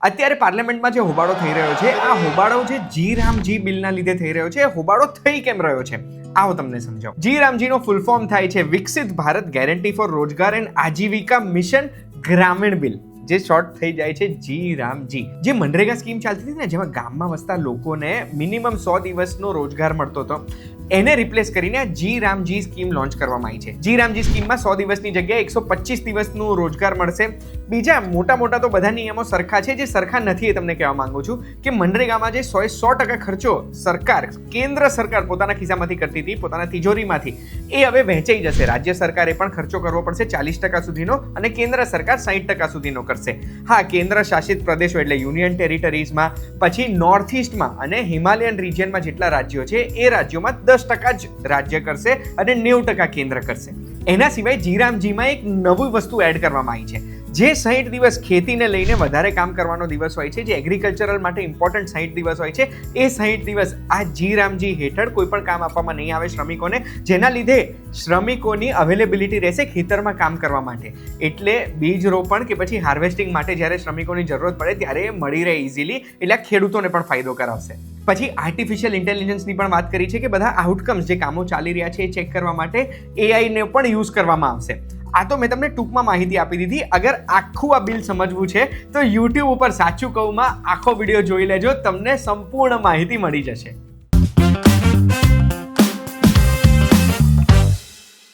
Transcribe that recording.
અત્યારે પાર્લામેન્ટમાં જે હોબાળો થઈ રહ્યો છે, આ હોબાળો જે જી રામજી બિલના લીધે થઈ રહ્યો છે, હોબાળો થઈ કેમ રહ્યો છે, આવો તમને સમજાવું. જી રામજીનો ફૂલ ફોર્મ થાય છે વિકસિત ભારત ગેરંટી ફોર રોજગાર એન્ડ આજીવિકા મિશન ગ્રામીણ બિલ, જે શોર્ટ થઈ જાય છે જી રામજી. જે મનરેગા સ્કીમ ચાલતી હતી ને, જેમાં ગામમાં વસતા લોકોને મિનિમમ 100 દિવસનો રોજગાર મળતો હતો, એને રિપ્લેસ કરીને જી રામજી સ્કીમ લોન્ચ કરવામાં આવી છે. જી રામજી સ્કીમમાં 100 દિવસની જગ્યાએ 125 દિવસનું રોજગાર મળશે. બીજા મોટા તો બધા નિયમો સરખા છે. જે સરખા નથી એ તમને કહેવા માંગુ છું કે મનરેગામાં જે 100% ખર્ચો સરકાર, કેન્દ્ર સરકાર પોતાના ખિસ્સામાંથી કરતી હતી, પોતાના તિજોરીમાંથી, એ હવે વહેંચાઈ જશે. રાજ્ય સરકારે પણ ખર્ચો કરવો પડશે 40% સુધીનો, અને કેન્દ્ર સરકાર 60% સુધીનો કરશે. હા, કેન્દ્ર શાસિત પ્રદેશો એટલે યુનિયન ટેરિટરીઝમાં, પછી નોર્થ ઇસ્ટમાં અને હિમાલયન રિજિયનમાં જેટલા રાજ્યો છે, એ રાજ્યોમાં 10% જ રાજ્ય કરશે અને 90% કેન્દ્ર કરશે. એના સિવાય જી રામજીમાં એક નવી વસ્તુ એડ કરવામાં આવી છે. જે 60 દિવસ ખેતીને લઈને વધારે કામ કરવાનો દિવસ હોય છે, જે એગ્રીકલ્ચરલ માટે ઇમ્પોર્ટન્ટ 60 દિવસ હોય છે, એ 60 દિવસ આ જી રામજી હેઠળ કોઈ પણ કામ આપવામાં નહીં આવે શ્રમિકોને, જેના લીધે શ્રમિકોની અવેલેબિલિટી રહેશે ખેતરમાં કામ કરવા માટે. એટલે બીજ રોપણ કે પછી હાર્વેસ્ટિંગ માટે જ્યારે શ્રમિકોની જરૂરત પડે ત્યારે એ મળી રહે ઇઝીલી, એટલે ખેડૂતોને પણ ફાયદો કરાવશે. પછી આર્ટિફિશિયલ ઇન્ટેલિજન્સની પણ વાત કરી છે કે બધા આઉટકમ્સ જે કામો ચાલી રહ્યા છે એ ચેક કરવા માટે એઆઈને પણ યુઝ કરવામાં આવશે. આ તો મેં તમને ટૂંકમાં માહિતી આપી દીધી. અગર આખું આ બિલ સમજવું છે તો યુટ્યુબ ઉપર સાચું કહુંમાં આખો વિડીયો જોઈ લેજો, તમને સંપૂર્ણ માહિતી મળી જશે.